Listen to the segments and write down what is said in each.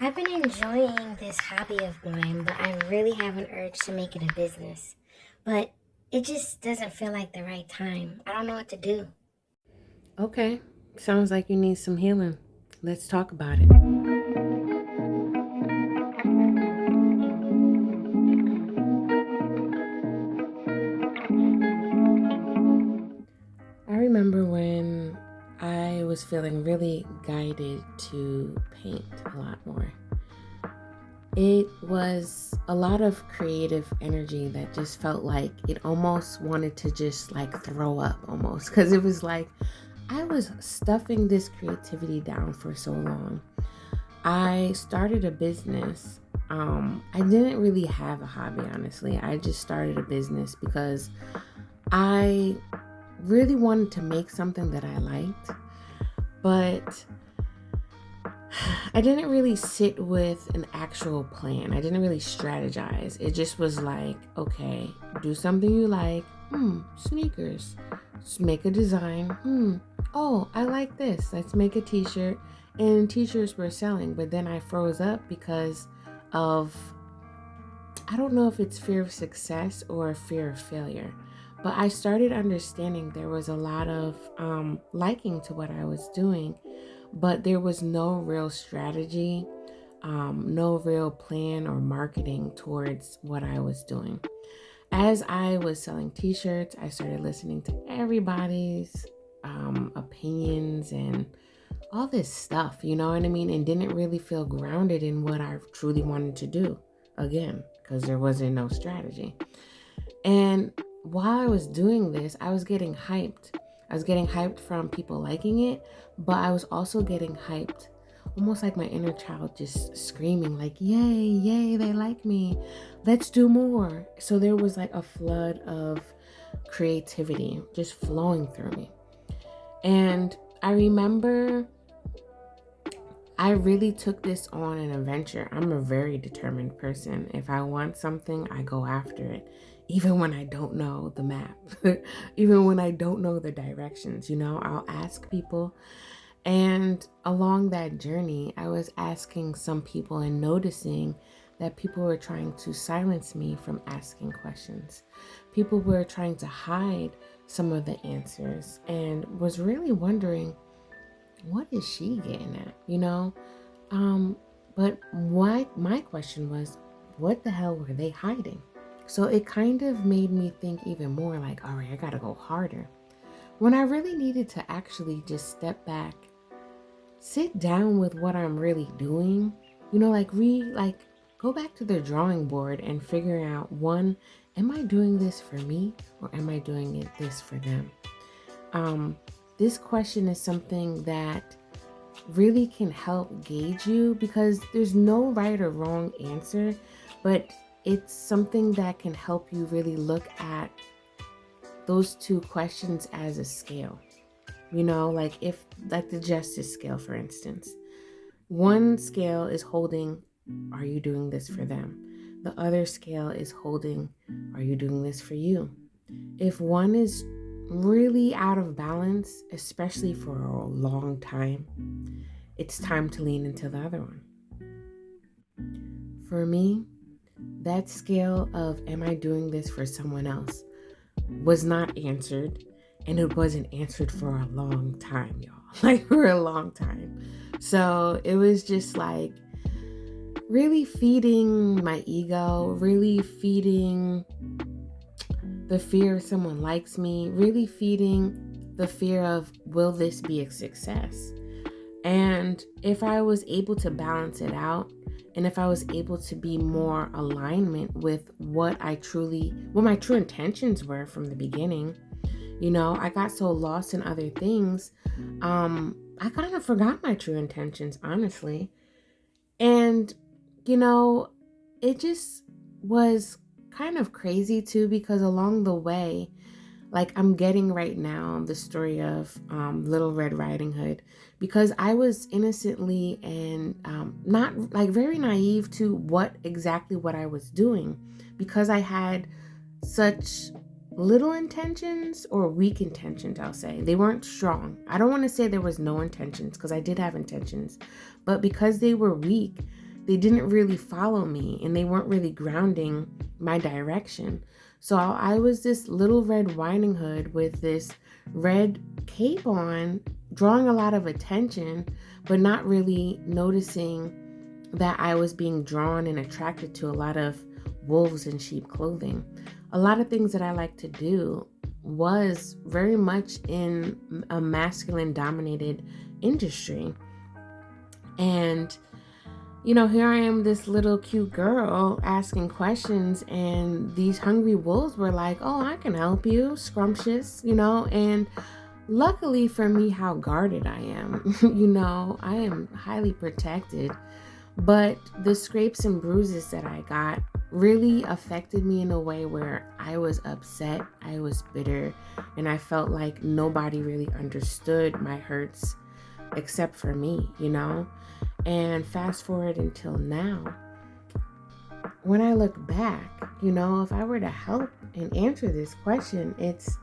I've been enjoying this hobby of mine, but I really have an urge to make it a business. But it just doesn't feel like the right time. I don't know what to do. Okay, sounds like you need some healing. Let's talk about it. I remember when I was feeling really guided to paint a lot more. It was a lot of creative energy that just felt like it almost wanted to just like throw up almost because it was like I was stuffing this creativity down for so long. I started a business. I didn't really have a hobby, honestly. I just started a business because I really wanted to make something that I liked, but I didn't really sit with an actual plan. I didn't really strategize. It just was like, okay, do something you like. Sneakers. Just make a design. Oh, I like this. Let's make a t-shirt. And t-shirts were selling, but then I froze up because of, I don't know if it's fear of success or fear of failure, but I started understanding there was a lot of liking to what I was doing, but there was no real strategy, no real plan or marketing towards what I was doing. As I was selling t shirts, I started listening to everybody's opinions and all this stuff, you know what I mean? And didn't really feel grounded in what I truly wanted to do again, because there wasn't no strategy. And while I was doing this, I was getting hyped. I was getting hyped from people liking it, but I was also getting hyped, almost like my inner child just screaming, like, yay, yay, they like me. Let's do more. So there was like a flood of creativity just flowing through me. And I remember I really took this on an adventure. I'm a very determined person. If I want something, I go after it, even when I don't know the map, even when I don't know the directions. I'll ask people. And along that journey, I was asking some people and noticing that people were trying to silence me from asking questions. People were trying to hide some of the answers and was really wondering, what is she getting at? Um, but why my question was, what the hell were they hiding? So it kind of made me think even more like, all right, I gotta go harder. When I really needed to actually just step back, sit down with what I'm really doing, like go back to the drawing board and figure out, one, am I doing this for me or am I doing this for them? Um, this question is something that really can help gauge you because there's no right or wrong answer, but it's something that can help you really look at those two questions as a scale. Like if, like the justice scale, for instance, one scale is holding, are you doing this for them? The other scale is holding, are you doing this for you? If one is really out of balance, especially for a long time, it's time to lean into the other one. For me, that scale of, am I doing this for someone else, was not answered. And it wasn't answered for a long time, y'all. Like for a long time. So it was just like really feeding my ego, really feeding the fear someone likes me, really feeding the fear of, will this be a success? And if I was able to balance it out, and if I was able to be more alignment with what my true intentions were from the beginning, I got so lost in other things. I kind of forgot my true intentions, honestly. And, you know, it just was kind of crazy too, because along the way, like I'm getting right now the story of Little Red Riding Hood, because I was innocently and not like very naive to what I was doing, because I had such little intentions, or weak intentions, I'll say. They weren't strong. I don't want to say there was no intentions, because I did have intentions, but because they were weak, they didn't really follow me and they weren't really grounding my direction. So I was this little red riding hood with this red cape on, drawing a lot of attention, but not really noticing that I was being drawn and attracted to a lot of wolves in sheep clothing. A lot of things that I like to do was very much in a masculine dominated industry. And here I am, this little cute girl asking questions, and these hungry wolves were like, oh, I can help you, scrumptious, and luckily for me, how guarded I am, I am highly protected, but the scrapes and bruises that I got really affected me in a way where I was upset, I was bitter, and I felt like nobody really understood my hurts except for me, And fast forward until now, when I look back, if I were to help and answer this question, it's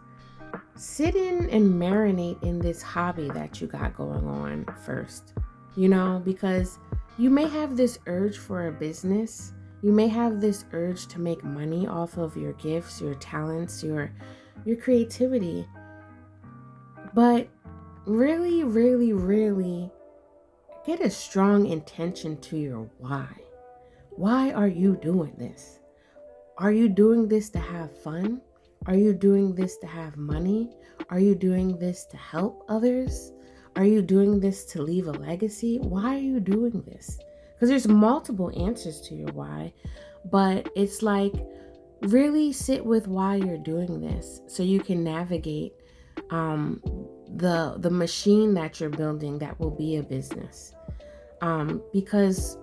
sit in and marinate in this hobby that you got going on first, because you may have this urge for a business. You may have this urge to make money off of your gifts, your talents, your creativity. But really, really, really get a strong intention to your why. Why are you doing this? Are you doing this to have fun? Are you doing this to have money? Are you doing this to help others? Are you doing this to leave a legacy? Why are you doing this? Because there's multiple answers to your why, but it's like really sit with why you're doing this so you can navigate the machine that you're building that will be a business. Because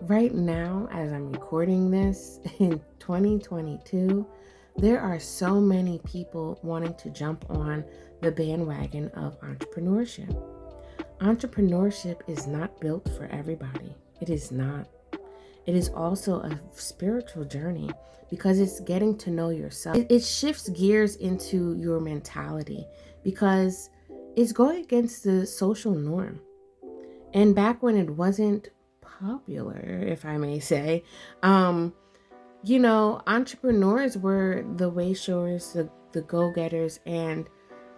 right now, as I'm recording this in 2022, there are so many people wanting to jump on the bandwagon of entrepreneurship. Entrepreneurship is not built for everybody. It is not. It is also a spiritual journey because it's getting to know yourself. It shifts gears into your mentality because it's going against the social norm. And back when it wasn't popular, if I may say, entrepreneurs were the way showers, the go-getters, and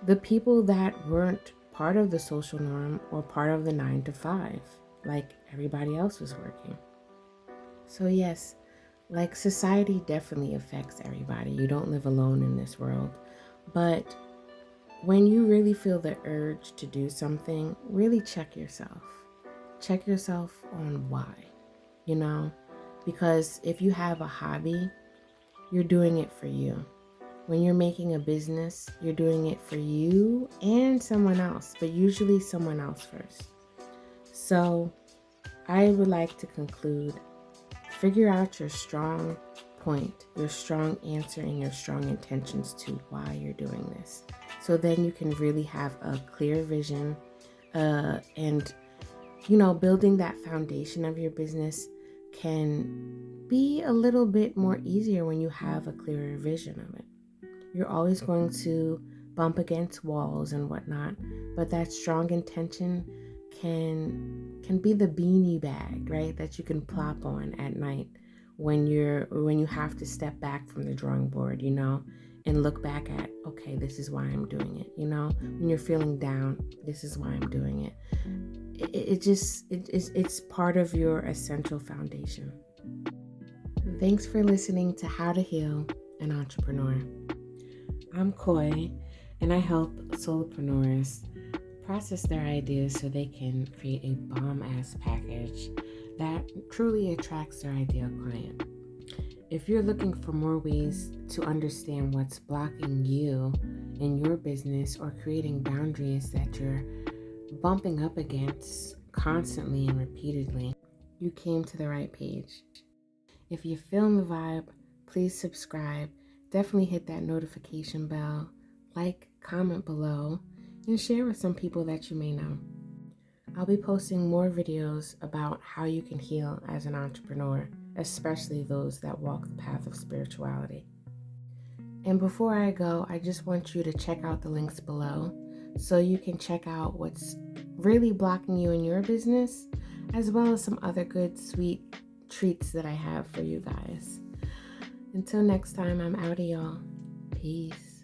the people that weren't part of the social norm or part of the 9 to 5, like everybody else was working. So yes, like society definitely affects everybody. You don't live alone in this world. But when you really feel the urge to do something, really check yourself. Check yourself on why, because if you have a hobby, you're doing it for you. When you're making a business, you're doing it for you and someone else, but usually someone else first. So I would like to conclude, figure out your strong point, your strong answer, and your strong intentions to why you're doing this. So then you can really have a clear vision and building that foundation of your business can be a little bit more easier when you have a clearer vision of it. You're always going to bump against walls and whatnot, but that strong intention can be the beanie bag, right, that you can plop on at night when you have to step back from the drawing board, and look back at, okay, this is why I'm doing it, when you're feeling down, this is why I'm doing it. It's part of your essential foundation. Thanks for listening to How to Heal an Entrepreneur. I'm Koi, and I help solopreneurs process their ideas so they can create a bomb-ass package that truly attracts their ideal client. If you're looking for more ways to understand what's blocking you in your business or creating boundaries that you're bumping up against constantly and repeatedly, you came to the right page. If you're feeling the vibe, please subscribe. Definitely hit that notification bell, like, comment below, and share with some people that you may know. I'll be posting more videos about how you can heal as an entrepreneur, especially those that walk the path of spirituality. And before I go, I just want you to check out the links below so you can check out what's really blocking you in your business, as well as some other good, sweet treats that I have for you guys. Until next time, I'm out of y'all. Peace.